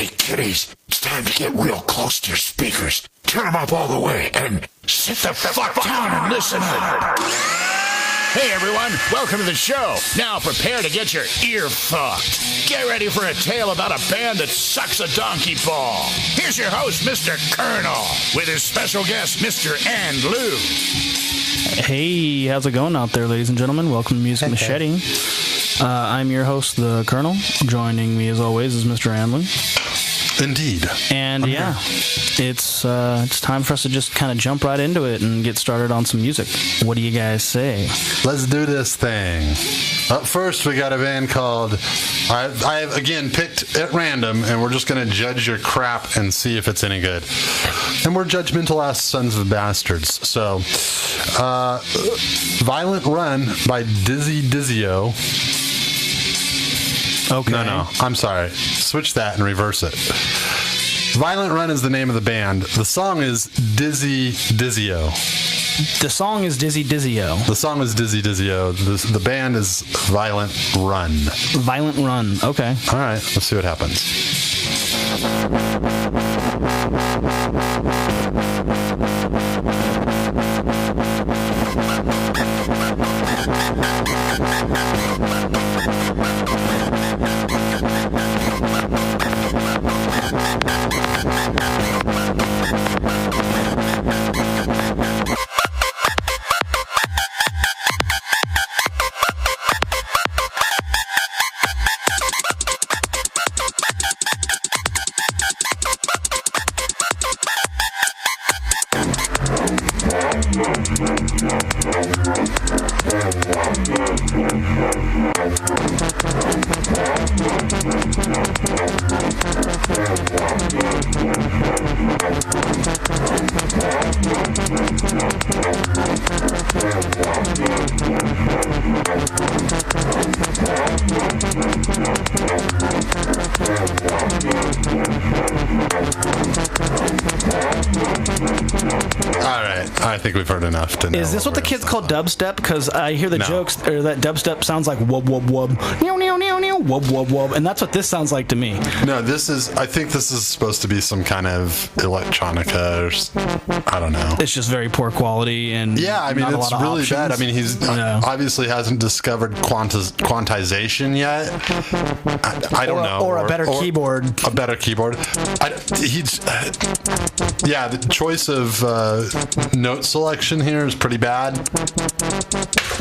Hey, kiddies, it's time to get real close to your speakers. Turn them up all the way and sit the fuck down and listen hard. Hey everyone, welcome to the show. Now prepare to get your ear fucked. Get ready for a tale about a band that sucks a donkey ball. Here's your host, Mr. Colonel, with his special guest, Mr. And Lou. Hey, how's it going out there, ladies and gentlemen? Welcome to Music Machete. I'm your host, the Colonel. Joining me, as always, is Mr. Anlin. Indeed. And yeah, it's time for us to just kind of jump right into it and get started on some music. What do you guys say? Let's do this thing. Up first, we got a band called... I have, again, picked at random, and we're just going to judge your crap and see if it's any good. And we're judgmental ass sons of bastards. So, Violent Run by Dizzy Dizzio. Okay. No, I'm sorry. Switch that and reverse it. Violent Run is the name of the band. The song is Dizzy Dizzio. The song is Dizzy Dizzio. The song is Dizzy Dizzio. The band is Violent Run. Violent Run. Okay. All right. Let's see what happens. I think we've heard enough to know. Is this what the kids call dubstep? Because I hear the jokes, or that dubstep sounds like wub wub wub, neow neow neow neow, wub wub wub, and that's what this sounds like to me. No, I think this is supposed to be some kind of electronica, or I don't know. It's just very poor quality, and yeah, I mean, it's really bad. I mean, he's obviously hasn't discovered quantization yet. I don't know. Or a better keyboard. A better keyboard. The choice of note selection here is pretty bad.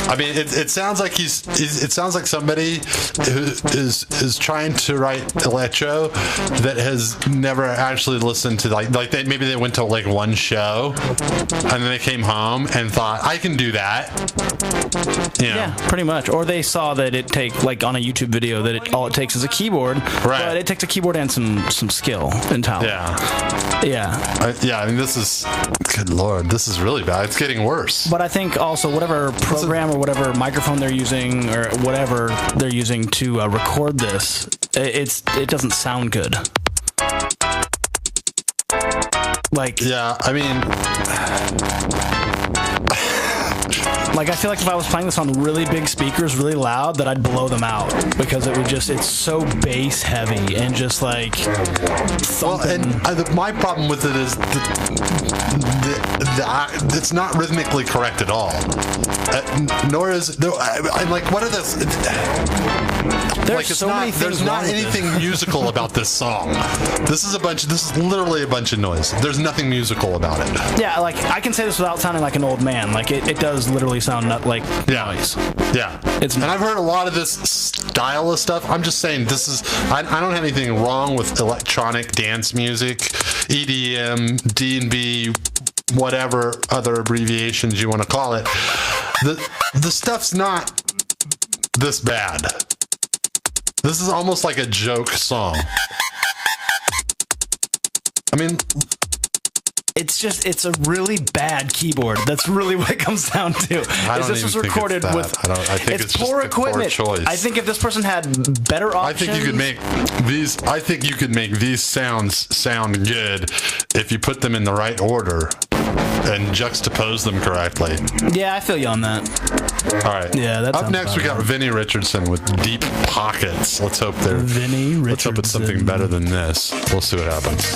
I mean, it sounds like it sounds like somebody who is trying to write electro that has never actually listened to maybe they went to like one show and then they came home and thought, I can do that. You know? Yeah, pretty much. Or they saw that it take like on a YouTube video that all it takes is a keyboard, right? But it takes a keyboard and some skill and talent. Yeah. I mean, this is good lord. This is really bad. It's getting worse. But I think also whatever program or whatever microphone they're using or whatever they're using to record this, it doesn't sound good. Like, yeah, I mean, like I feel like if I was playing this on really big speakers, really loud, that I'd blow them out because it's so bass heavy and just like thumping. Well, and my problem with it is it's not rhythmically correct at all. Nor is I'm like, what are this? There's so many things. There's not anything musical about this song. This is literally a bunch of noise. There's nothing musical about it. Yeah, like I can say this without sounding like an old man. Like it does literally sound like noise. Yeah. And I've heard a lot of this style of stuff. I'm just saying I don't have anything wrong with electronic dance music, EDM, D&B, whatever other abbreviations you want to call it. The stuff's not this bad. This is almost like a joke song. I mean, it's a really bad keyboard. That's really what it comes down to. This was recorded with. I think it's poor just equipment. Poor choice. I think if this person had better options, I think you could make these sounds sound good if you put them in the right order. and juxtapose them correctly. Yeah, I feel you on that. All right. Yeah, that Up sounds next, we got about Vinnie Richardson with Deep Pockets. Let's hope Vinnie Richardson. Let's hope it's something better than this. We'll see what happens.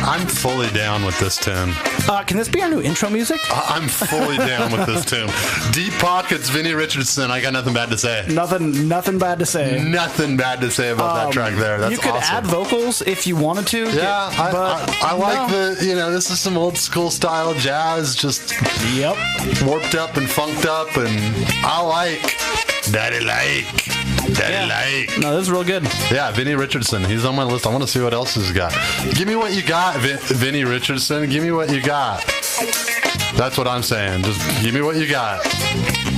I'm fully down with this tune. Can this be our new intro music? I'm fully down with this tune. Deep Pockets, Vinnie Richardson. I got nothing bad to say. Nothing bad to say. Nothing bad to say about that track there. That's you could awesome. add vocals if you wanted to. Yeah, I like this is some old school style jazz, just warped up and funked up, and I like Daddy like. No, this is real good. Yeah, Vinnie Richardson. He's on my list. I want to see what else he's got. Give me what you got, Vinnie Richardson. Give me what you got. That's what I'm saying. Just give me what you got.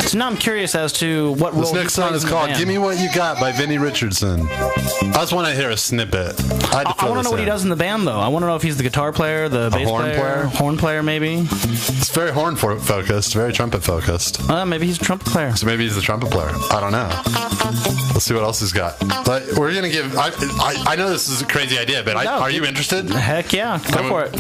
So now I'm curious as to what role this next song is called "Give Me What You Got" by Vinnie Richardson. I just want to hear a snippet. I want to know what he does in the band, though. I want to know if he's the guitar player, the bass player, horn player, maybe. It's very horn focused, very trumpet focused. Maybe he's a trumpet player. So maybe he's the trumpet player. I don't know. Let's see what else he's got. But we're gonna give. I know this is a crazy idea, but are you interested? Heck yeah, go for it.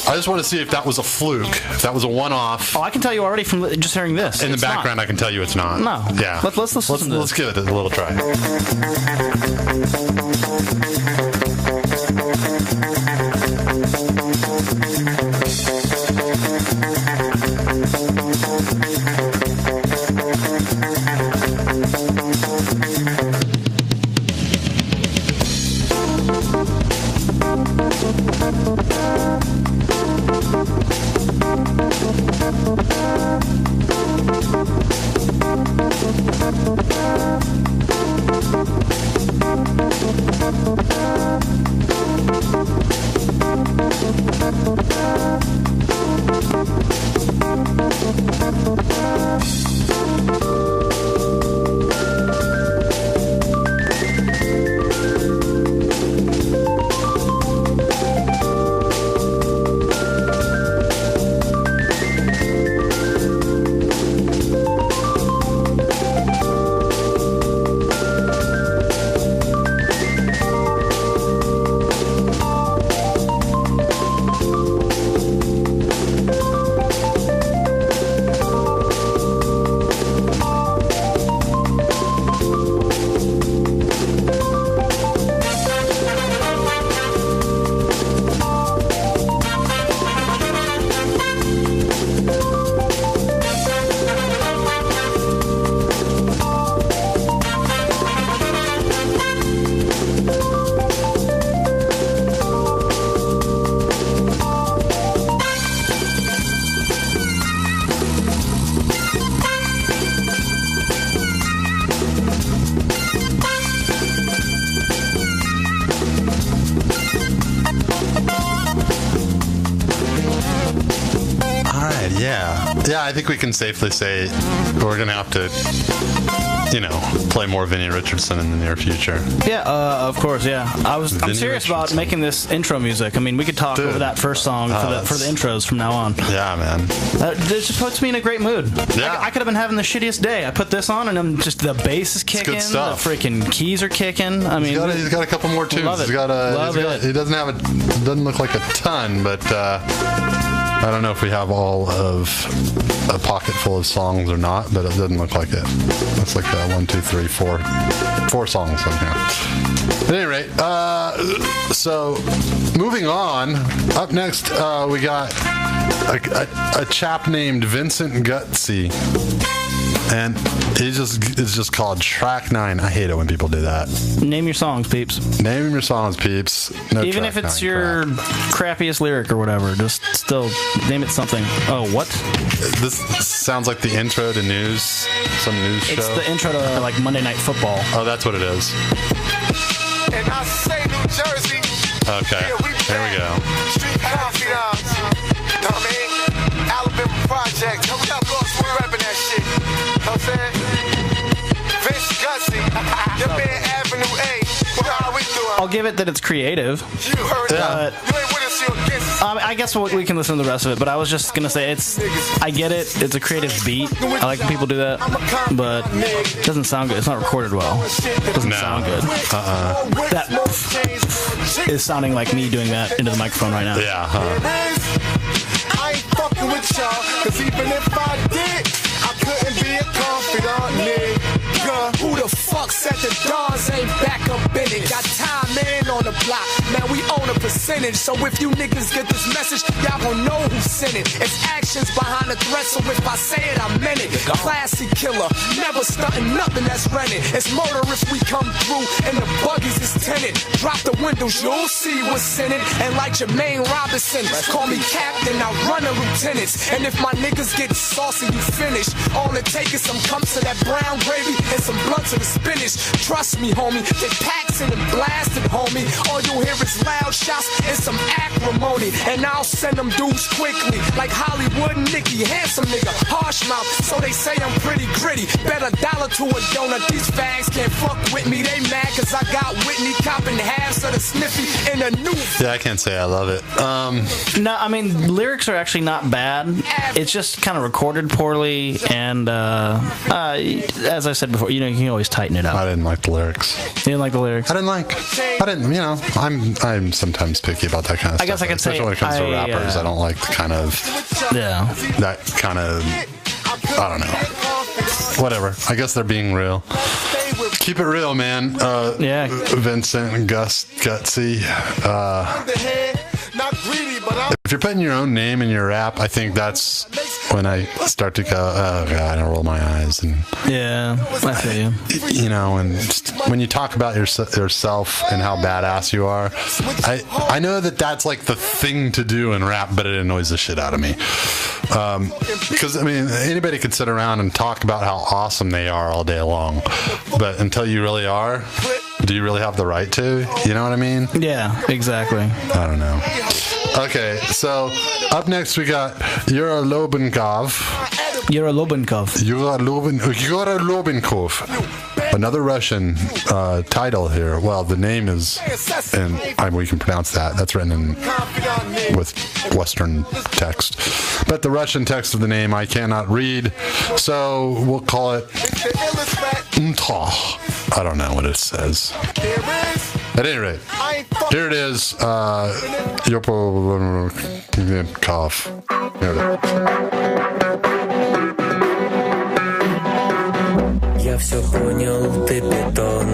I just want to see if that was a fluke, if that was a one-off. Oh, I can tell you already from just hearing this. In the background, I can tell you it's not. No. Yeah. Let's listen to this. Let's give it a little try. think we can safely say we're going to have to, play more Vinnie Richardson in the near future. Yeah, of course, yeah. I'm serious about making this intro music. I mean, we could talk over that first song for the intros from now on. Yeah, man. This just puts me in a great mood. Yeah. I could have been having the shittiest day. I put this on, and I'm just, the bass is kicking, good stuff. the freaking keys are kicking. I mean, he's got a couple more tunes. Love it. He doesn't look like a ton, but I don't know if we have all of a pocket full of songs or not, but it doesn't look like it. Looks like 1, 2, 3, 4 songs on here. At any rate, so moving on. Up next, we got a chap named Vincent Gutsy. And it's just called Track 9. I hate it when people do that. Name your songs, peeps. Name your songs, peeps. No, even if it's your crappiest lyric or whatever, just still name it something. Oh, what? This sounds like the intro to news, some news show. It's the intro to like Monday Night Football. Oh, that's what it is. And I say New Jersey. Okay, there we go. Street confidants. Know what I mean? Alabama Project. We're repping that shit. Know what I'm saying? Vince Gutsy. Your man Avenue A. How we doing? I'll give it that it's creative. You heard that. You ain't with us, you against us. I guess we can listen to the rest of it, but I was just gonna say I get it. It's a creative beat. I like when people do that, but it doesn't sound good. It's not recorded well. It doesn't sound good. That is sounding like me doing that into the microphone right now. Yeah. I ain't fucking with y'all, cause even if I did, I couldn't be a confidant nigga. Who the fuck said the Dons ain't back up in it? Got time in on the block, man, we own a percentage. So if you niggas get this message, y'all gon' know who sent it. It's actions behind the threat, so if I say it, I meant it. Classy killer, never stunting nothing that's rented. It's murder if we come through, and the buggies is tinted. Drop the windows, you'll see what's in it. And like Jermaine Robinson, call me captain, I run the lieutenants. And if my niggas get saucy, you finish. All it takes is some cups of that brown gravy and some blunts of the spinach. Trust me, homie, get packs in and blasted, homie. All you hear is loud shots and some acrimony. And I'll send them dudes quickly, like Hollywood Nicky, handsome nigga, harsh mouth. So they say I'm pretty gritty. Bet $1 to a donut. These fags can't fuck with me. They mad cause I got Whitney copping halves of the sniffy in a new. Yeah, I can't say I love it. No, I mean, lyrics are actually not bad. It's just kind of recorded poorly, and as I said before, you can always tighten it up. I didn't like the lyrics. You didn't like the lyrics? I'm sometimes picky about that kind of stuff. I guess I could especially say when it comes to rappers, I don't like the kind of, that kind of, I don't know. Whatever. I guess they're being real. Keep it real, man. Yeah. Vincent Gutsy. If you're putting your own name in your rap, I think that's when I start to go, oh God, I roll my eyes. And yeah, I feel you. And just, when you talk about yourself and how badass you are, I know that's like the thing to do in rap, but it annoys the shit out of me. Because, anybody could sit around and talk about how awesome they are all day long, but until you really are, do you really have the right to? You know what I mean? Yeah, exactly. I don't know. Okay, so up next we got Yura Lobenkov. Yura Lobenkov. Another Russian title here. Well, the name is, and we can pronounce that. That's written with Western text. But the Russian text of the name I cannot read, so we'll call it Mtah. I don't know what it says. At any rate, here it is. Lobenkov. Here it is. Я все понял, ты питон.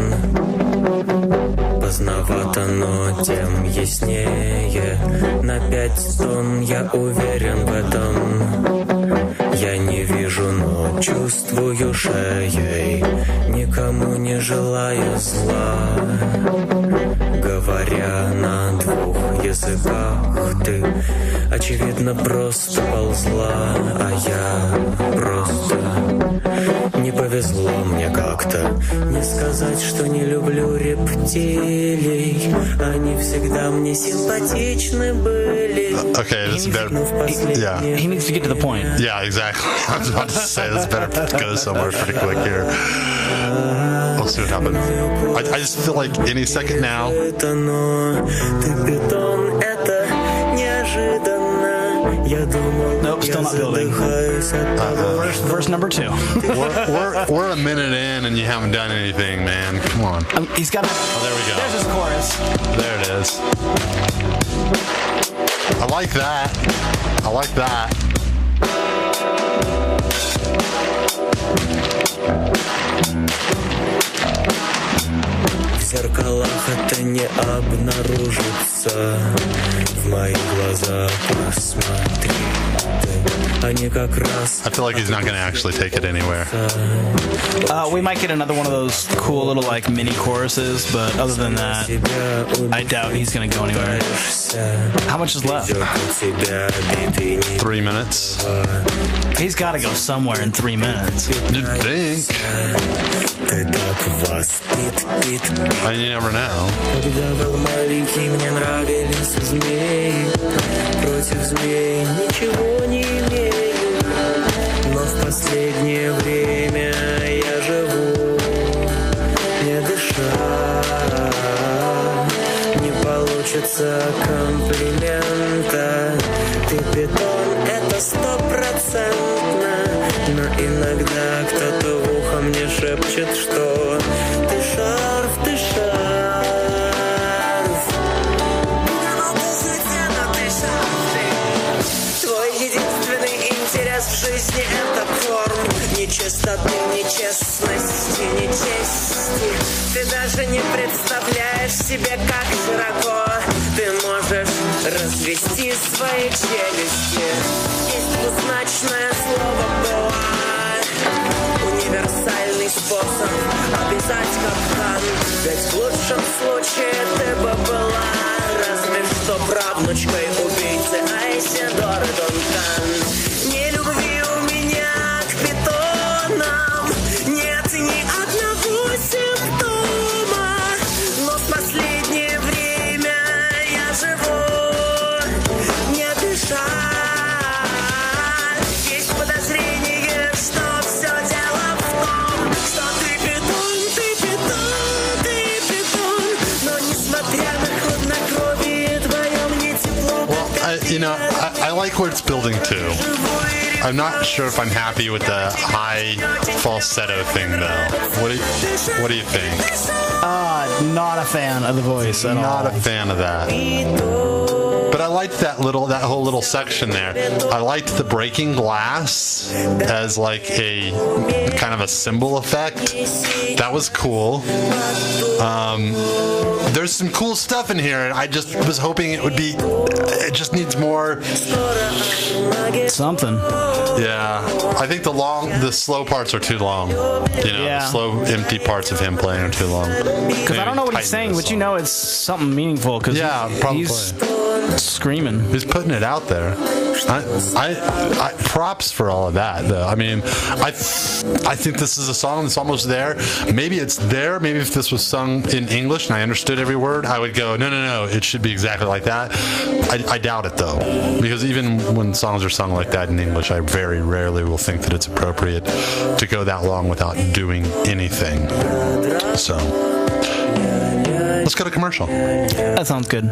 Поздновато, но тем яснее. На 5 тонн, я уверен в этом. Я не вижу, но чувствую шеей. Никому не желая зла. Говоря на 2 языках, ты, очевидно, просто ползла. А я просто... Не повезло мне как-то. Не сказать, что не люблю рептилий. стилей. Они всегда мне симпатичны были. Okay, this is better. Yeah. He needs to get to the point. Yeah, exactly. I was about to say this better go somewhere pretty quick here. We'll see what happens. I just feel like any second now. Nope, still not building. Verse number 2. we're a minute in and you haven't done anything, man. Come on. He's got. Oh, there we go. There's his chorus. There it is. I like that. I like that. В зеркалах это не обнаружится. В мои глаза посмотри. Они как раз. I feel like he's not going to actually take it anywhere. We might get another one of those cool little like mini choruses, but other than that, I doubt he's going to go anywhere. How much is left? 3 minutes. He's got to go somewhere in 3 minutes. You'd think. And you never know. Когда был маленький, мне нравились змеи. Против змей ничего не имею. Но в последнее время я живу, не дыша. Не получится комплимента. Ты питон, это 100%. Но иногда кто-то в ухо мне шепчет, что ты шарф, ты шарф. Твой единственный интерес в жизни — это форм. Нечистоты, нечестности, нечести. Ты даже не представляешь себе, как широко ты можешь развести свои челюсти. Есть двузначное слово «была». Универсальный способ обязать капкан. Ведь в лучшем случае ты бы была разве что правнучкой убийцы Айседоры Дункан. Не любви у меня к питонам нет ни одного симптома. Но в последнее время я живу, не дыша. Есть подозрение, что все дело в том, что ты питон, но несмотря на хладнокровие твое, мне тепло. I like where it's building to. I'm not sure if I'm happy with the high falsetto thing, though. What do you think? Not a fan of the voice at all. Not a fan of that. But I liked that whole little section there. I liked the breaking glass as like a kind of a cymbal effect. That was cool. There's some cool stuff in here, and I just was hoping it just needs more something. Yeah, I think the slow parts are too long. The slow, empty parts of him playing are too long. Because I don't know what he's saying, but it's something meaningful. Cause probably. He's screaming. He's putting it out there. I props for all of that, though. I mean, I think this is a song that's almost there. Maybe it's there. Maybe if this was sung in English and I understood every word, I would go, no, it should be exactly like that. I doubt it, though, because even when songs are sung like that in English, I very rarely will think that it's appropriate to go that long without doing anything. So, let's go to commercial. That sounds good.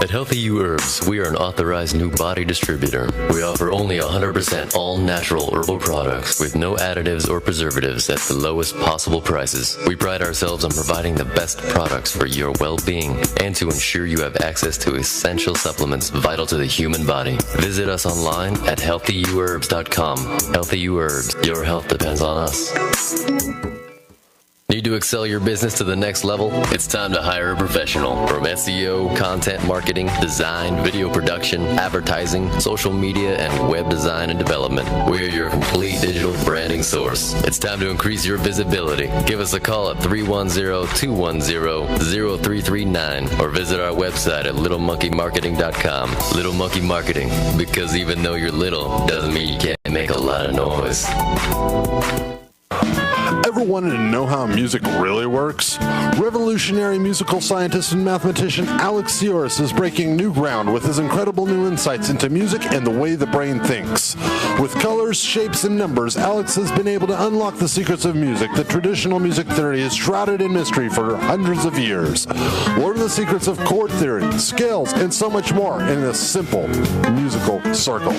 At Healthy You Herbs, we are an authorized new body distributor. We offer only 100% all-natural herbal products with no additives or preservatives at the lowest possible prices. We pride ourselves on providing the best products for your well-being and to ensure you have access to essential supplements vital to the human body. Visit us online at healthyyouherbs.com. Healthy You Herbs, your health depends on us. Need to excel your business to the next level? It's time to hire a professional. From SEO, content marketing, design, video production, advertising, social media, and web design and development. We're your complete digital branding source. It's time to increase your visibility. Give us a call at 310-210-0339 or visit our website at littlemonkeymarketing.com. Little Monkey Marketing, because even though you're little, doesn't mean you can't make a lot of noise. ever wanted to know how music really works? Revolutionary musical scientist and mathematician Alex Sioris is breaking new ground with his incredible new insights into music and the way the brain thinks. With colors, shapes, and numbers, Alex has been able to unlock the secrets of music that traditional music theory is shrouded in mystery for hundreds of years. Learn the secrets of chord theory, scales, and so much more in a simple musical circle.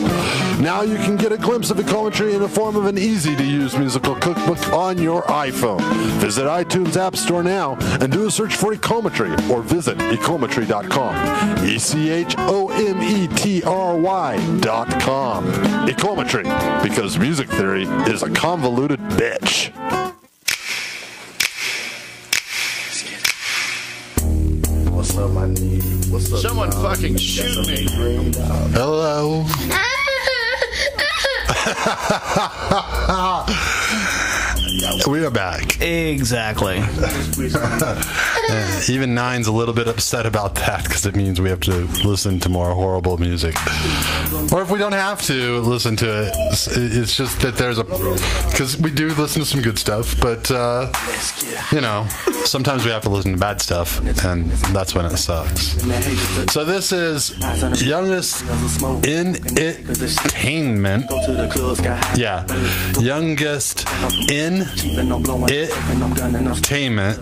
Now you can get a glimpse of ecometry in the form of an easy-to-use musical cookbook on your iPhone. Visit iTunes App Store now and do a search for ecometry or visit ecometry.com. ECHOMETRY.com. Ecometry, because music theory is a convoluted bitch. What's up, my nigga? What's up? Someone fucking shoot me. Hello. We are back. Exactly. Even Nine's a little bit upset about that because it means we have to listen to more horrible music. Or if we don't have to listen to it, it's just that there's a... Because we do listen to some good stuff, but, you know, sometimes we have to listen to bad stuff, and that's when it sucks. So this is Youngest in Entertainment. Yeah. Youngest in Entertainment.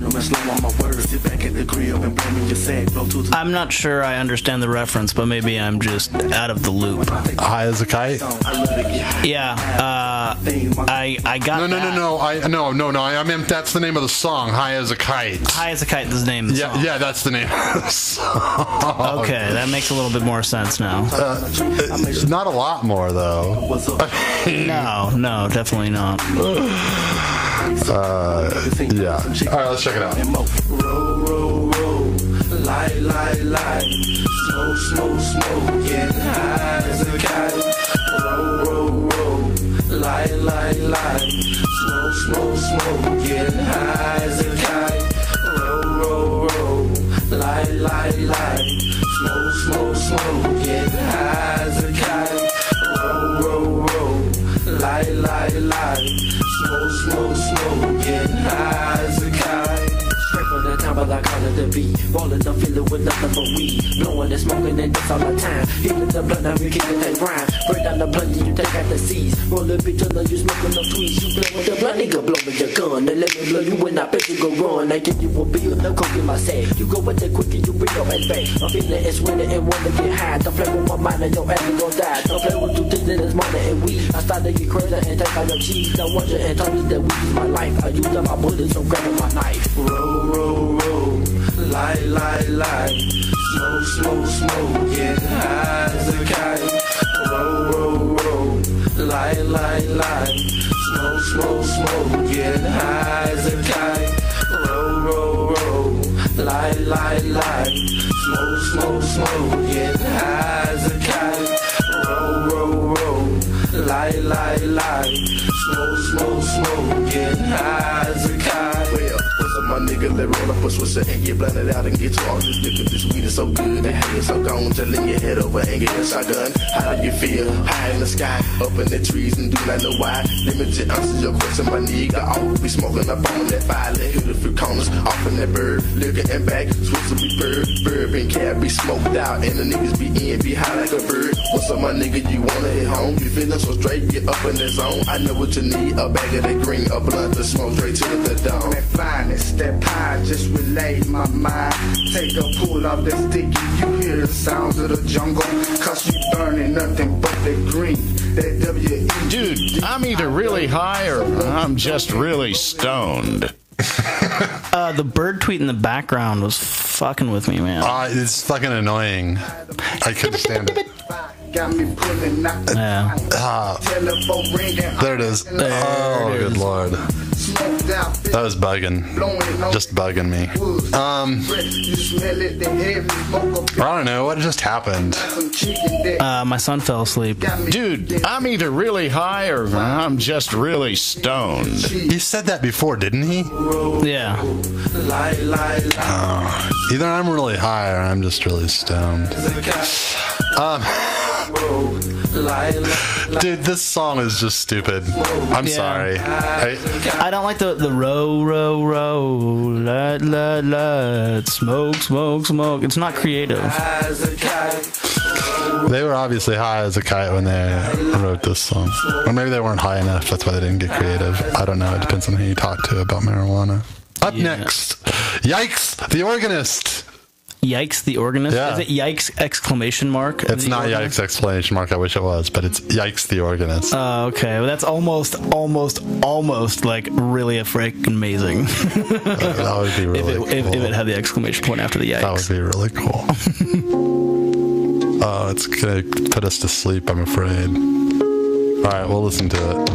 I'm not sure I understand the reference, but maybe I'm just out of the loop. High as a kite? Yeah, I got No. I mean, that's the name of the song, High as a Kite. High as a Kite is the name of the song. Yeah, that's the name of the song. Okay, that makes a little bit more sense now. Not a lot more, though. No, definitely not. Yeah. All right, let's check it out. Roll, light, smoke, get high as a kite. Roll, light, smoke, get high as a kite. Roll, light, smoke, get high as a kite. Roll, light, smoke, get high as a kite. Straight from the top of the collar the beat, rolling up, feeling with nothing but weed, blowing and smoking and that's all the time. Hitting the blunt, now we kicking that grind. Break down the blunt, you take out the seeds. Roll a bitch till you smoking no tweets. You blowing the blunt, nigga, blow me your gun. And let me blow you when I bet you go run. I give you a bill, no coke in my sack. You go with the quick and you bring your ass back. I'm feeling it's winter and wanna get high. Don't play with my mind and your ass is gon' die. Don't play with two things that is money and weed. I start to get crazy and take out your cheese. I want you and tell me that weed is my life. I use up my bullets, so grab my knife. Roll, light, smoke, get high as a kite. Roll, light, smoke, get high as a kite. Roll, light, smoke, get high as a kite. Roll, light, smoke, get high as a kite. Well, what's up, my nigga? Let roll up a swisher and get blunted out and get to all this liquor. This weed is so good, the hay is so gone. Telling your head over and get a shotgun. How do you feel? High in the sky, up in the trees and do not know why. Limited answers your question, my nigga. I always be smoking up on that fire. Let hit a few corners, off in that bird. Liquor and back, switch be bird and cab be smoked out. And the niggas be in, be high like a bird. What's up, my nigga? You wanna hit home? You feeling so straight, get up in that zone. I know what you need, a bag of that green, a blunt to smoke straight to the dawn. That finest, that pie, just relate my mind. Take a pull off that sticky, you hear the sounds of the jungle. Cause you burning nothing but the green, that W-E. Dude, I'm either really high or I'm just really stoned. The bird tweet in the background was fucking with me, man. It's fucking annoying. I couldn't stand it. Got me pulling out the telephone ringing. There it is. Oh, good lord. That was bugging. Just bugging me. I don't know. What just happened? My son fell asleep. Dude, I'm either really high or I'm just really stoned. He said that before, didn't he? Yeah. Either I'm really high or I'm just really stoned. Dude, this song is just stupid. I'm sorry. I don't like the row, row, row, let, smoke, smoke, smoke. It's not creative. They were obviously high as a kite when they wrote this song. Or maybe they weren't high enough. That's why they didn't get creative. I don't know. It depends on who you talk to about marijuana. Up next, Yikes, the Organist. Yikes, the Organist? Yeah. Is it Yikes, exclamation mark? It's not Yikes, exclamation mark. I wish it was, but it's Yikes, the Organist. Oh, okay. Well, that's almost like really a freaking amazing. That would be really cool. If it had the exclamation point after the Yikes. That would be really cool. Oh, it's going to put us to sleep, I'm afraid. All right, we'll listen to it.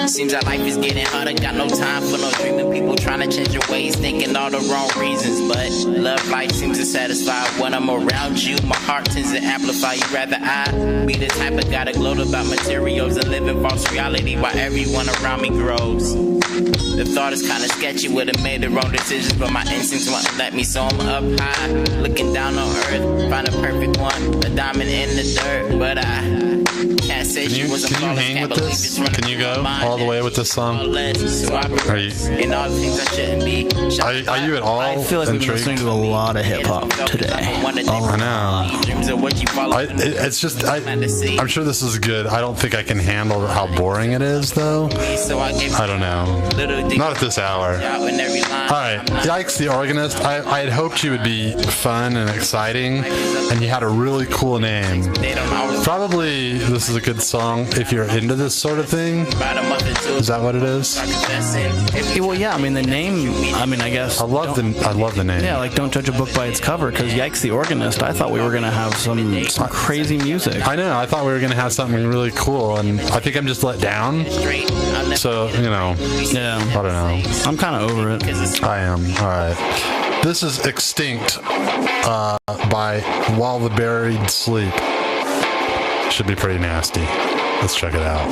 Seems that life is getting harder, got no time for no dreaming. People trying to change your ways, thinking all the wrong reasons. But love life seems to satisfy when I'm around you. My heart tends to amplify you. Rather I be the type of guy to gloat about materials and live in false reality while everyone around me grows. The thought is kinda sketchy, would've made the wrong decisions, but my instincts won't let me, so I'm up high, looking down on earth, find a perfect one, a diamond in the dirt, but I can't say she was a flawless, can't believe it's running Can you go all the way with this song? So I progress in all the things I shouldn't be. Are you at all I feel like we've been listening to a lot of hip-hop today. Oh, I know. It's just, I'm sure this is good. I don't think I can handle how boring it is, though. I don't know. Not at this hour. Alright, Yikes, the Organist. I had hoped you would be fun and exciting, and you had a really cool name. Probably this is a good song if you're into this sort of thing. Is that what it is? Well, yeah, I mean, the name, I guess. I love the name. Yeah, like don't judge a book by its cover, because Yikes, the Organist, I thought we were going to have some crazy music. I know, I thought we were going to have something really cool, and I think I'm just let down. So, Yeah. I don't know. I'm kind of over it. I am. All right. This is Extinct by While the Buried Sleep. Should be pretty nasty. Let's check it out.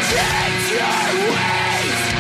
Change your ways.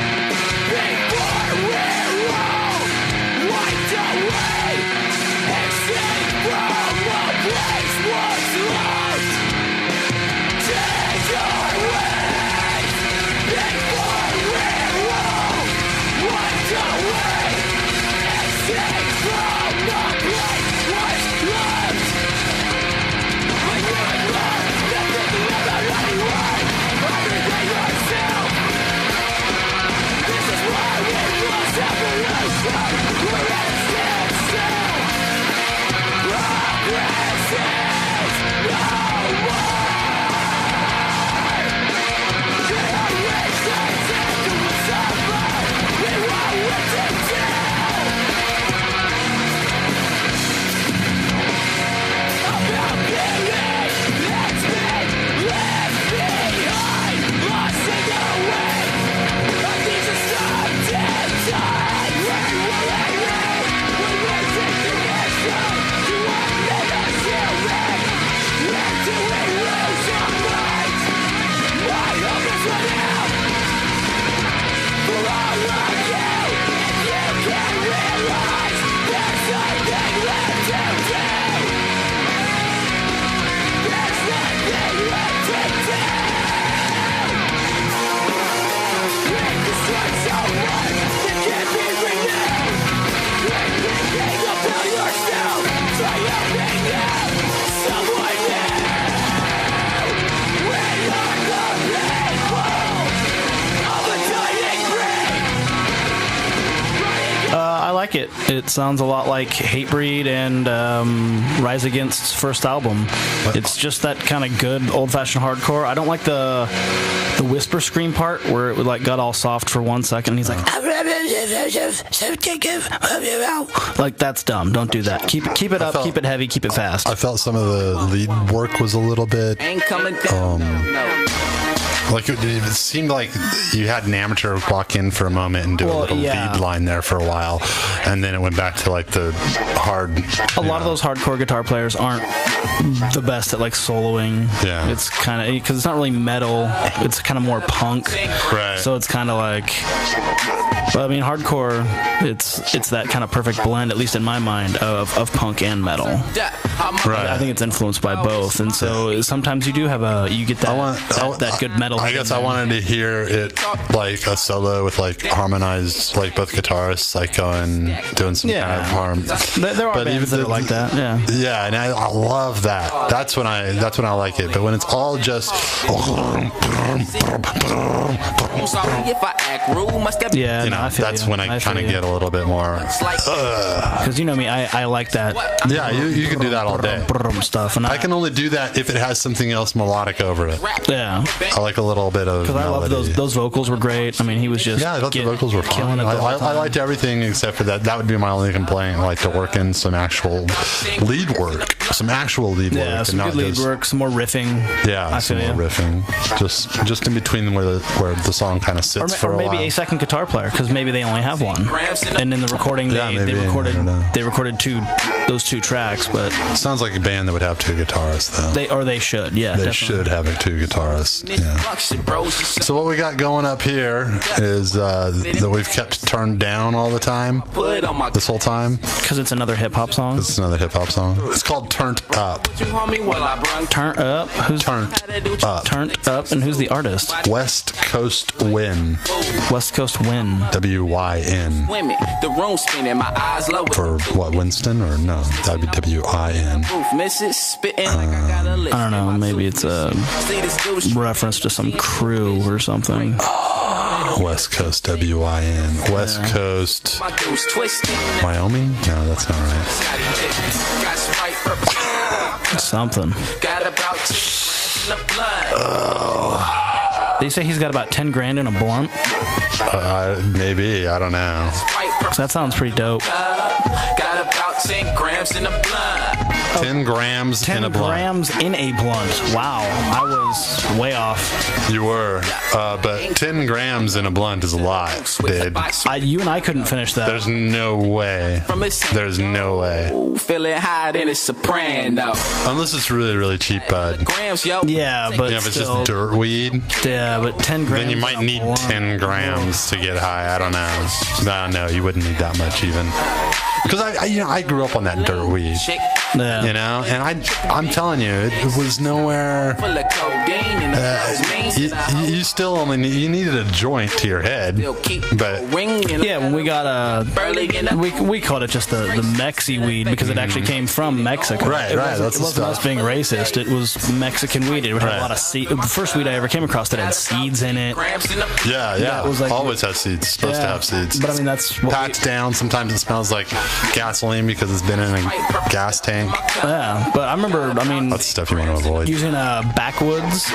like it. It sounds a lot like Hatebreed and Rise Against's first album. It's just that kind of good old-fashioned hardcore. I don't like the whisper scream part where it like got all soft for 1 second. And he's like, like that's dumb. Don't do that. Keep it up. Keep it heavy. Keep it fast. I felt some of the lead work was a little bit. Like it seemed like you had an amateur walk in for a moment and do a little lead line there for a while, and then it went back to like the hard. A lot of those hardcore guitar players aren't the best at like soloing. Yeah, it's kind of because it's not really metal. It's kind of more punk. Right. So it's kind of like. Well, I mean, hardcore. It's that kind of perfect blend, at least in my mind, of punk and metal. Right. I think it's influenced by both, and so sometimes you do have you get that good metal. I guess I wanted to hear it like a solo with like harmonized, like both guitarists like doing some kind of harm. There are bands that are like that. Yeah. Yeah, and I love that. That's when I like it. But when it's all just yeah, that's when I kind of get a little bit more. Because you know me, I like that. Yeah, you can do that all day. Stuff, and I can only do that if it has something else melodic over it. Yeah, I like a little bit of. Because I love those vocals were great. I mean, he was just I thought the vocals were fine. I liked everything except for that. That would be my only complaint. I like to work in some actual lead work, some good lead work, some more riffing. Yeah, some more riffing. Just in between where the song kind of sits for a while. Or maybe a second guitar player, because maybe they only have one. And in the recording, they recorded those two tracks. But it sounds like a band that would have two guitarists, though. They should, yeah. They should have two guitarists. Yeah. So what we got going up here is that we've kept turned down all the time, this whole time. Because it's another hip hop song. It's another hip hop song. It's called "Turned Up." Turn Up. Who's Turned Up? Turned Up, and who's the artist? West Coast Win. West Coast Win. W-Y-N. For what? Winston or no? That'd be W-I-N. I don't know. Maybe it's a reference to some crew or something. West Coast W-I-N. West Coast Wyoming? No, that's not right. Something. They say he's got about 10 grand in a blunt. Maybe. I don't know. So that sounds pretty dope. Got about 10 grams in a blunt. 10 grams in a blunt. 10 grams in a blunt. Wow. I was way off. You were. But 10 grams in a blunt is a lot, dude. You and I couldn't finish that. There's no way. There's no way. Feeling high, then it's soprano. Unless it's really, really cheap, bud. Yeah, but if it's just dirt weed. Yeah, but 10 grams. Then you might need 10 grams to get high. I don't know. No, you wouldn't need that much even. Because I grew up on that dirt weed. Yeah. You know, and I'm telling you, it was nowhere. You still only needed a joint to your head, but yeah, when we got we called it just the Mexi weed because it actually came from Mexico. Right. It wasn't us being racist. It was Mexican weed. It would have a lot of seeds. The first weed I ever came across that had seeds in it. Yeah. It was like, always has seeds. Supposed to have seeds. But I mean, that's pats down. Sometimes it smells like gasoline because it's been in a gas tank. Yeah, but I remember, that's stuff you want to avoid. Using backwoods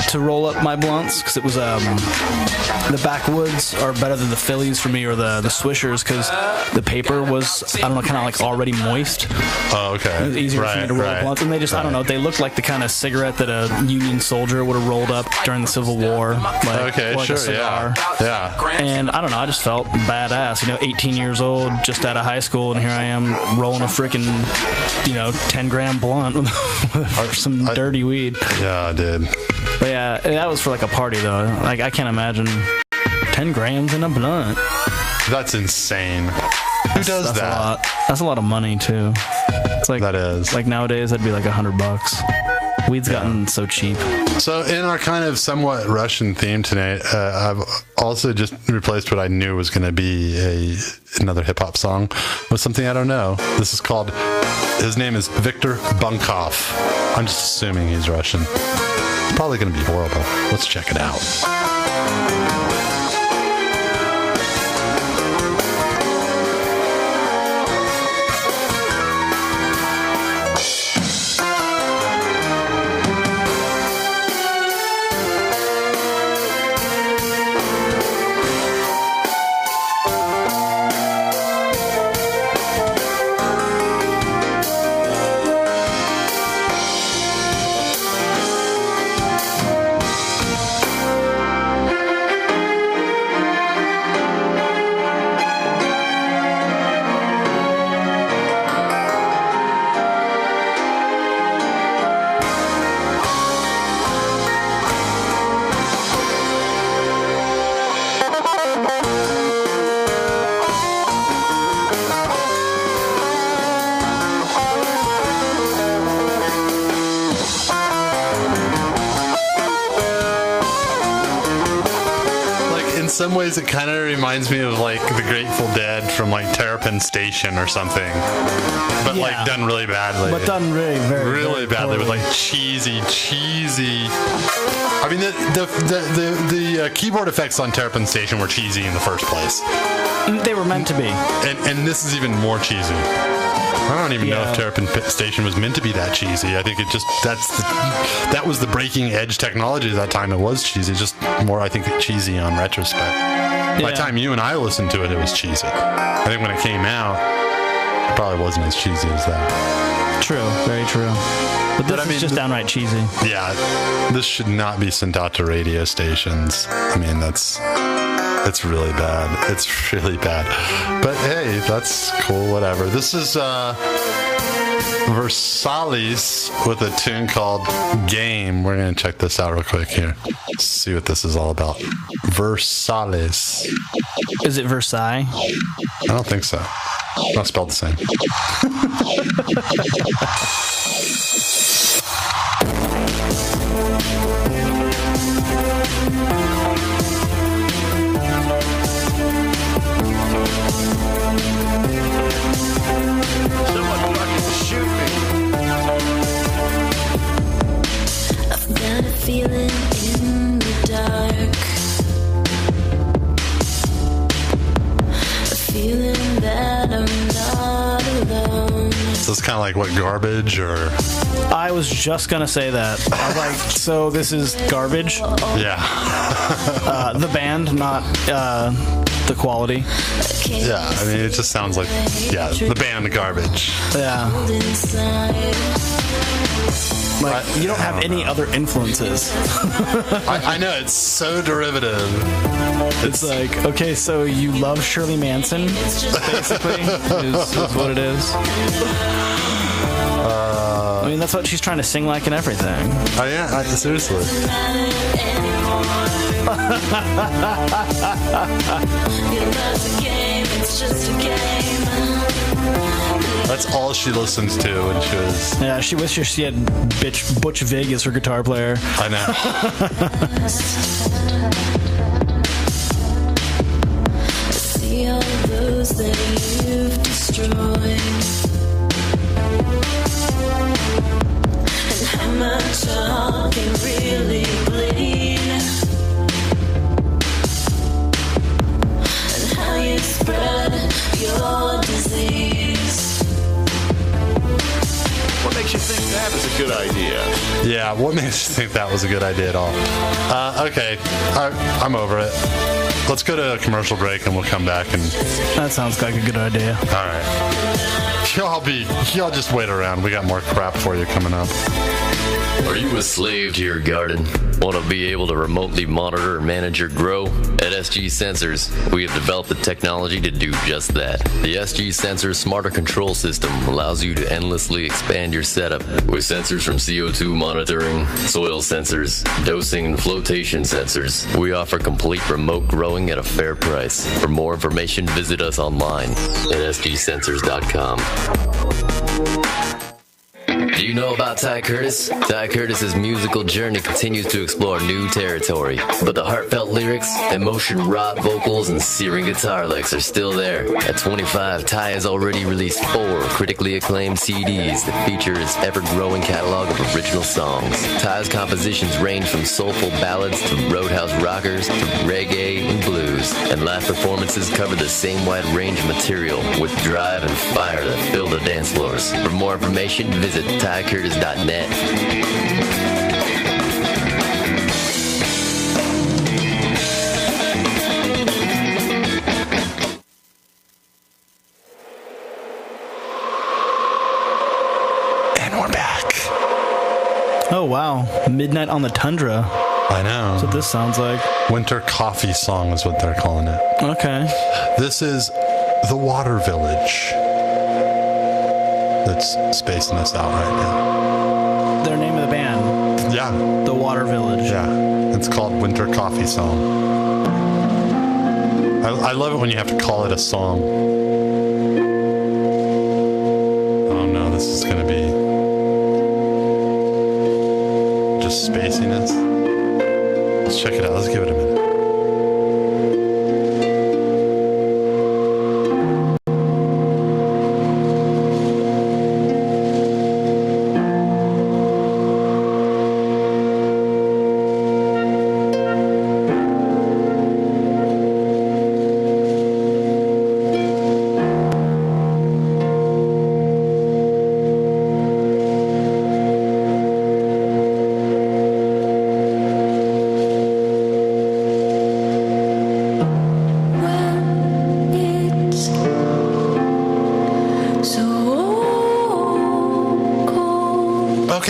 to roll up my blunts because it was the backwoods are better than the Phillies for me or the Swishers because the paper was kind of like already moist. Oh, okay. It was easier for me to roll blunts, and they just I don't know, they looked like the kind of cigarette that a Union soldier would have rolled up during the Civil War. Like a cigar. Yeah. And I don't know, I just felt badass. 18 years old, just out of high school, and here I am rolling a freaking 10-gram blunt with some dirty weed. Yeah, I did. But yeah, that was for like a party though. Like I can't imagine 10 grams in a blunt. That's insane. Who does that? That's a lot of money too. It's like that is. Like nowadays that'd be like $100. Weed's gotten so cheap. So in our kind of somewhat Russian theme tonight, I've also just replaced what I knew was going to be another hip hop song with something I don't know. This is called. His name is Viktor Bunkov. I'm just assuming he's Russian. Probably going to be horrible. Let's check it out. some ways it kind of reminds me of like the Grateful Dead from like Terrapin Station or something, but like done really badly. But done really badly with like cheesy. I mean, the keyboard effects on Terrapin Station were cheesy in the first place. They were meant to be. And this is even more cheesy. I don't even know if Terrapin Station was meant to be that cheesy. I think it just that was the breaking edge technology at that time. It was cheesy, just more I think cheesy on retrospect. By the time you and I listened to it, it was cheesy. I think when it came out, it probably wasn't as cheesy as that. True, very true. But this is just downright cheesy. Yeah, this should not be sent out to radio stations. I mean, it's really bad. It's really bad. But hey, that's cool, whatever. This is Versailles with a tune called Game. We're going to check this out real quick here. See what this is all about. Versailles. Is it Versailles? I don't think so. Not spelled the same. Someone fucking shoot me. I've got a feeling in the dark. A feeling that I'm not alone. So it's kind of like what, Garbage or? I was just gonna say that. I was like, so this is Garbage? Yeah. The band, not the quality. Yeah, I mean, it just sounds like, the band Garbage. Yeah. Like, you don't have any other influences. I know, it's so derivative. It's like, okay, so you love Shirley Manson, basically, is what it is. I mean, that's what she's trying to sing like and everything. Oh, yeah, seriously. That's all she listens to when she was... Yeah, she wishes she had Butch Vig as her guitar player. I know. See all those that you've destroyed. And how much all can really bleed. And how you spread your disease. What makes you think that is a good idea? Yeah, what makes you think that was a good idea at all? Okay, I'm over it. Let's go to a commercial break and we'll come back and... That sounds like a good idea. All right. Y'all just wait around. We got more crap for you coming up. Are you a slave to your garden? Want to be able to remotely monitor and manage your grow? At SG Sensors, we have developed the technology to do just that. The SG Sensors Smarter Control System allows you to endlessly expand your setup with sensors from CO2 monitoring, soil sensors, dosing, and flotation sensors. We offer complete remote growing at a fair price. For more information, visit us online at sgsensors.com. Do you know about Ty Curtis? Ty Curtis's musical journey continues to explore new territory, but the heartfelt lyrics, emotion-wrought vocals, and searing guitar licks are still there. At 25, Ty has already released 4 critically acclaimed CDs that feature his ever-growing catalog of original songs. Ty's compositions range from soulful ballads to roadhouse rockers to reggae and blues, and live performances cover the same wide range of material with drive and fire that fill the dance floors. For more information, visit tycurtis.net. And we're back. Oh, wow. Midnight on the Tundra. I know. That's what this sounds like. Winter Coffee Song is what they're calling it. Okay. This is The Water Village that's spacing us out right now. Their name of the band. Yeah. The Water Village. Yeah. It's called Winter Coffee Song. I love it when you have to call it a song. Oh no, this is going to be just spaciness. Let's check it out. Let's give it a minute.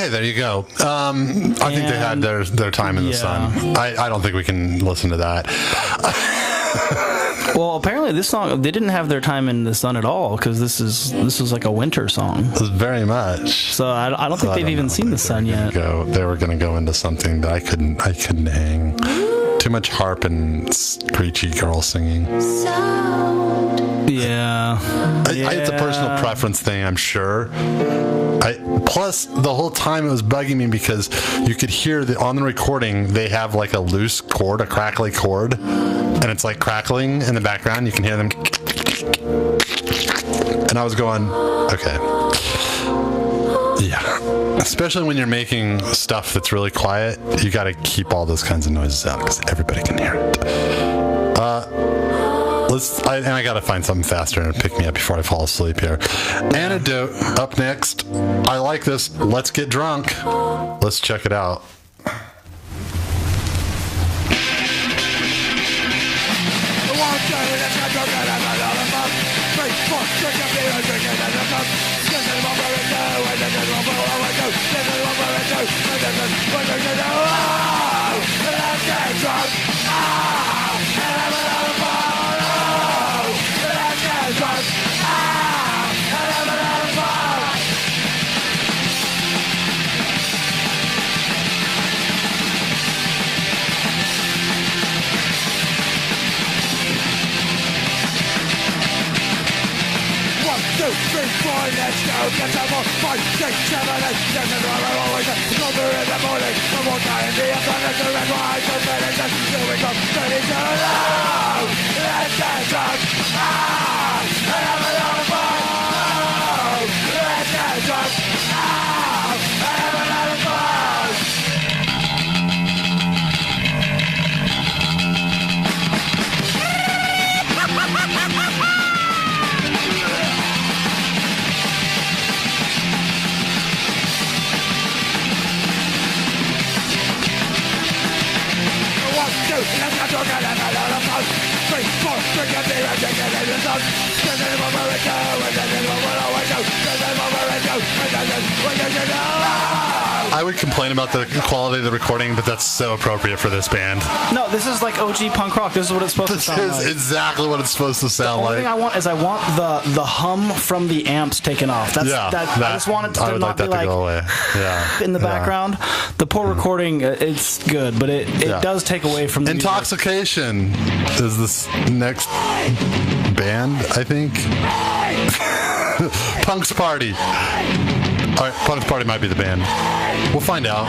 Okay, there you go. I think they had their time in the sun. I don't think we can listen to that. Well, apparently this song, they didn't have their time in the sun at all, because this is like a winter song. Very much. So I don't think they've even seen the sun yet. They were going to go into something that I couldn't hang. Too much harp and screechy girl singing. Yeah. It's a personal preference thing, I'm sure. Plus, the whole time it was bugging me because you could hear that on the recording they have like a loose chord, a crackly chord, and it's like crackling in the background. You can hear them, and I was going, okay, yeah. Especially when you're making stuff that's really quiet, you got to keep all those kinds of noises out because everybody can hear it. I gotta find something faster and pick me up before I fall asleep here. Antidote up next. I like this. Let's get drunk. Let's check it out. Let's go, get some more 5, 6, 7, 8, 10, and we're always number in the morning. One more time, the thunder to red wine, so finish it. Here we go, ready to loud. Let's get drunk, and have a lot of fun. Let's get drunk, and have a lot of fun. Let's not talk about a lot of fun. 3, 4, drink a beer and drink it in the sun. Send it over and go, and then it will always go. Send it over and go, and then we can go. I would complain about the quality of the recording, but that's so appropriate for this band. No, this is like OG punk rock. This is what it's supposed to sound like. This is exactly what it's supposed to sound like. The only thing I want the hum from the amps taken off. I just want it to not be like go away. Yeah. in the background. The poor recording, it's good, but it does take away from the Intoxication is this next band, I think. Punk's Party. All right, Punk's Party might be the band. We'll find out.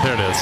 There it is.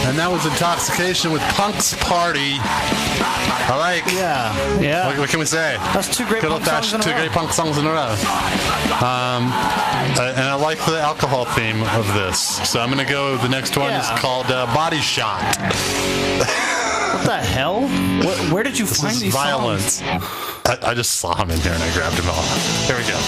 And that was Intoxication with Punk's Party. I like. Yeah. What can we say? That's two great punk songs in a row. Two great punk songs in a row. And I like the alcohol theme of this. So I'm going to go, the next one is called Body Shot. What the hell? Where did you find these violence. songs? I just saw him in here and I grabbed him all. Here we go.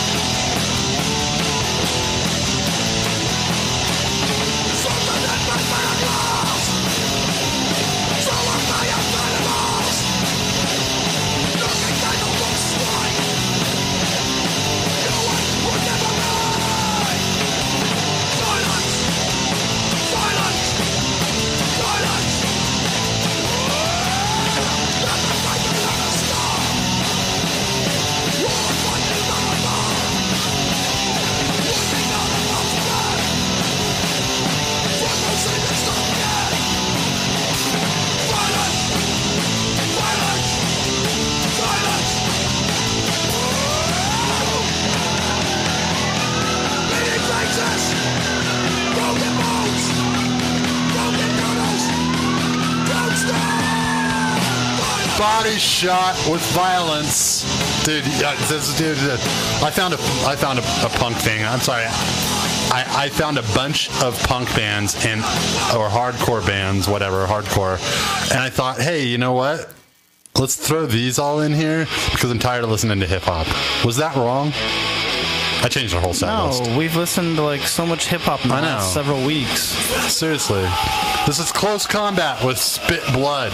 body shot with violence, dude. I found a punk thing. I'm sorry. I found a bunch of punk bands or hardcore bands, whatever, hardcore, and I thought, hey, you know what? Let's throw these all in here because I'm tired of listening to hip hop. Was that wrong? I changed the whole set list. No, we've listened to like so much hip hop in the last several weeks. Seriously, this is Close Combat with Spit Blood.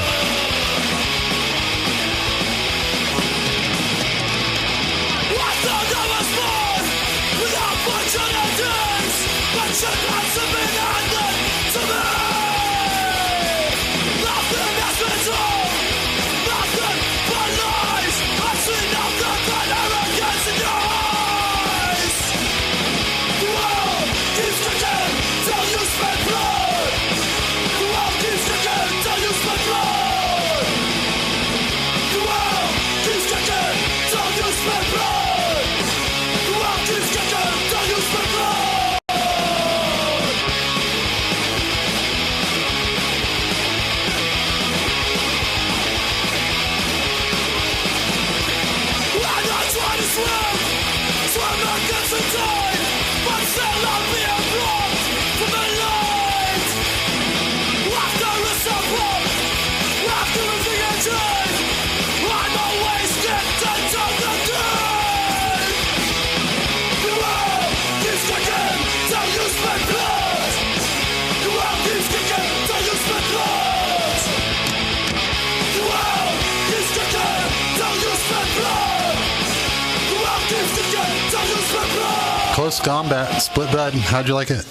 Close Combat, Split Blood. How'd you like it?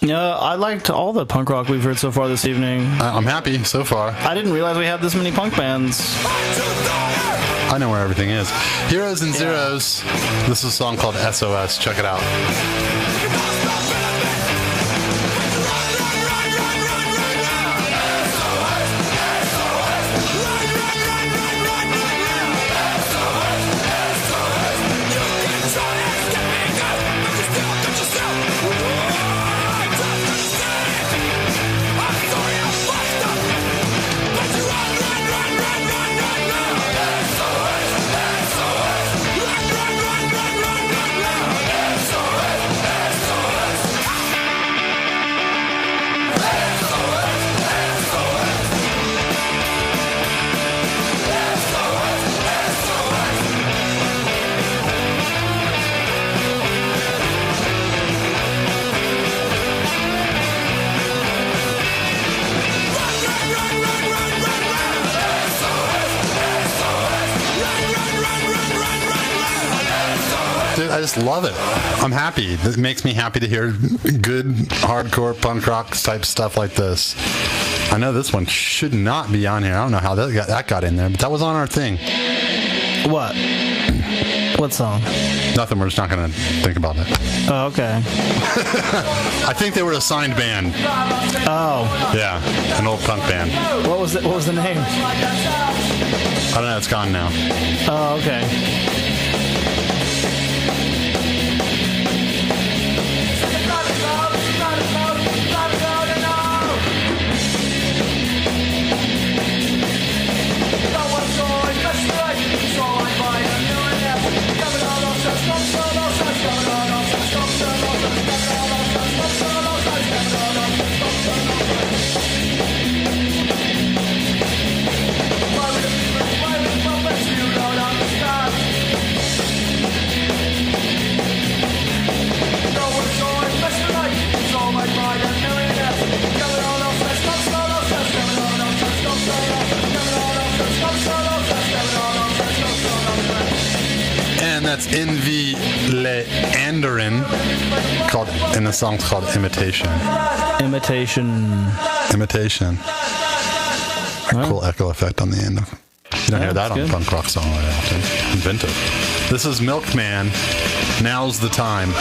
Yeah, I liked all the punk rock we've heard so far this evening. I'm happy so far. I didn't realize we had this many punk bands. I know where everything is. Heroes and Zeros. This is a song called SOS. Check it out. Dude, I just love it. I'm happy. It makes me happy to hear good hardcore punk rock type stuff like this. I know this one should not be on here. I don't know how that got in there, but that was on our thing. What? What song? Nothing. We're just not going to think about it. Oh, okay. I think they were a signed band. Oh. Yeah, an old punk band. What was the name? I don't know. It's gone now. Oh, okay. And that's Envy Leanderin, and the song's called Imitation. Imitation. A cool echo effect on the end. You don't hear that on a punk rock song very often. Inventive. This is Milkman. Now's the time.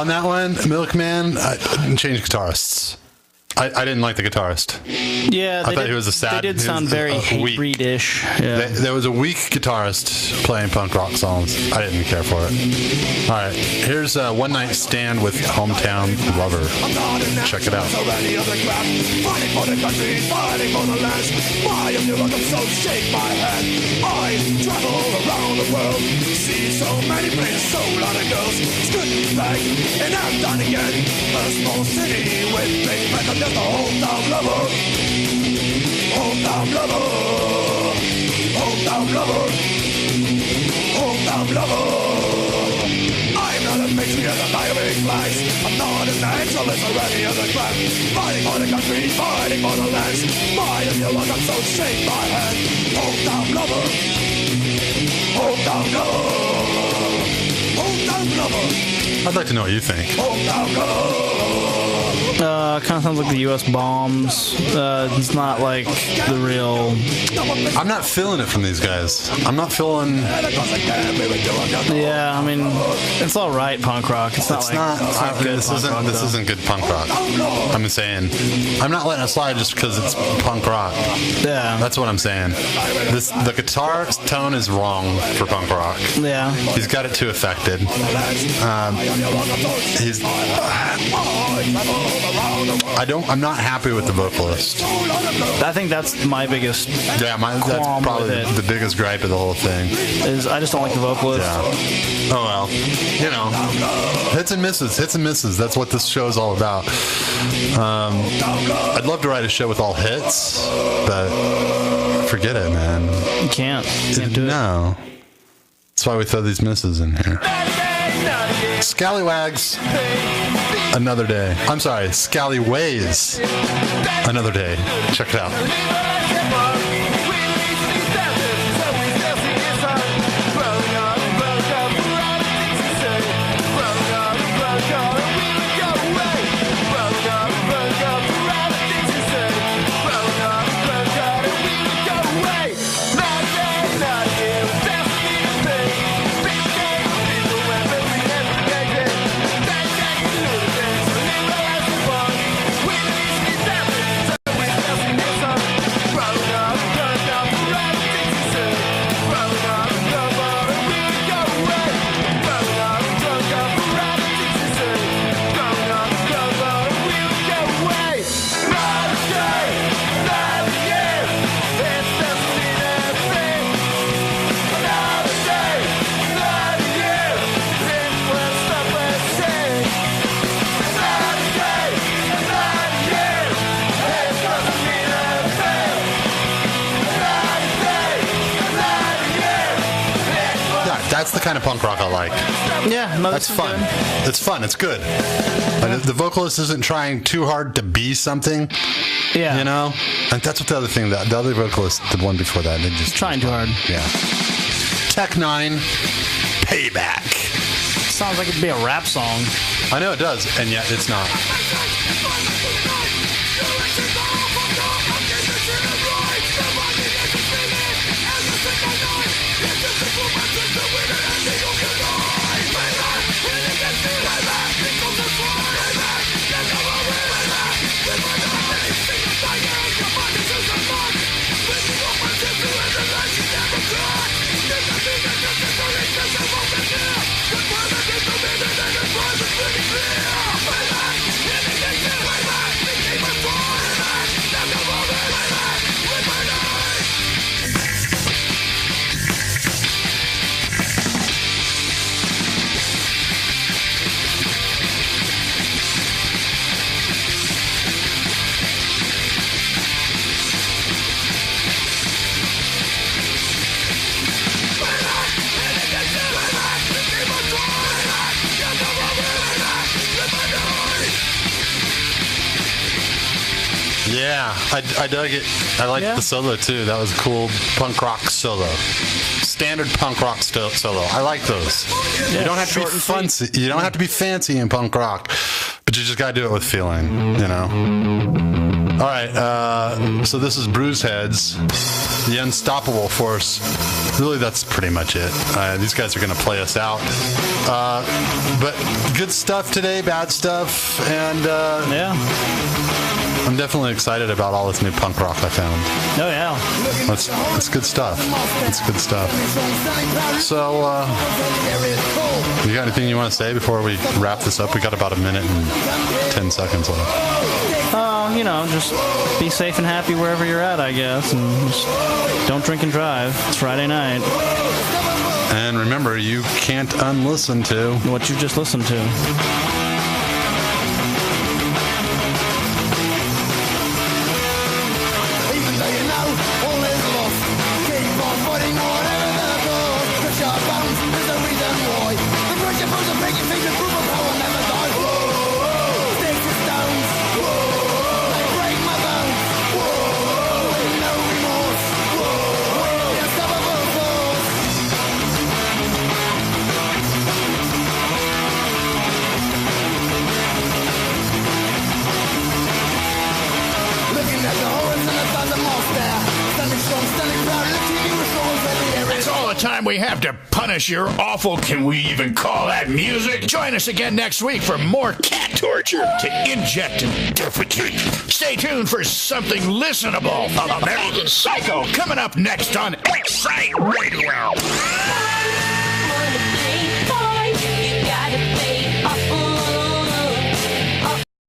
On that one, Milkman, change guitarists. I didn't like the guitarist. Yeah, I thought he was a sad. They did sound very Hatebreed-ish. Yeah. There was a weak guitarist playing punk rock songs. I didn't care for it. All right, here's a One Night Stand with Hometown Lover. Check it out. Fighting for the country, fighting for the land. Why am you welcome so shake my hand? I travel around the world, see so many places, so lot of girls. It's good to be back, and I'm done again. A small city with big fans, I'm just a hometown lover. Hometown lover. Hometown lover. Hometown lover. I'm not a patriot, I'm not a big flags. I'm not a nationalist or any other crap. Fighting for the country, fighting for the lands. Why am you welcome so shake my hand? Hometown lover. Hometown lover. Hometown lover. I'd like to know what you think. Hometown lover. Kind of sounds like the U.S. bombs. It's not like the real. I'm not feeling it from these guys. I'm not feeling. Yeah, I mean, it's all right punk rock. It's not good. This isn't good punk rock. I'm saying, I'm not letting it slide just because it's punk rock. Yeah, that's what I'm saying. The guitar tone is wrong for punk rock. Yeah, he's got it too affected. I'm not happy with the vocalist. I think that's my biggest. Yeah, that's probably the biggest gripe of the whole thing. Is I just don't like the vocalist. Yeah. Oh well, you know, hits and misses, hits and misses. That's what this show is all about. I'd love to write a show with all hits, but forget it, man. You can't do it. No. That's why we throw these misses in here. Scallywags. Another day. I'm sorry, Scallyways. Another day. Check it out. That's the kind of punk rock I like. Yeah, no, that's fun. Good. It's fun. It's good. And the vocalist isn't trying too hard to be something. Yeah, you know, and that's what the other thing. The other vocalist, the one before that, they just trying too hard. Yeah. Tech 9, Payback. Sounds like it'd be a rap song. I know it does, and yet it's not. Yeah, I dug it. I liked the solo too. That was a cool punk rock solo. Standard punk rock solo. I like those. Yeah, you don't have to be fancy. You don't have to be fancy in punk rock, but you just gotta do it with feeling. You know. All right, so this is Bruiseheads, the Unstoppable Force. Really, that's pretty much it. These guys are going to play us out. But good stuff today, bad stuff, and Yeah. I'm definitely excited about all this new punk rock I found. Oh, yeah. That's good stuff. It's good stuff. So, you got anything you want to say before we wrap this up? We got about a minute and 10 seconds left. You know, just be safe and happy wherever you're at, I guess, and just don't drink and drive. It's Friday night. And remember, you can't unlisten to what you just listened to. That's all the time we have to punish your awful, can we even call that music? Join us again next week for more cat torture to inject and defecate. Stay tuned for something listenable of American Psycho coming up next on Excite Radio.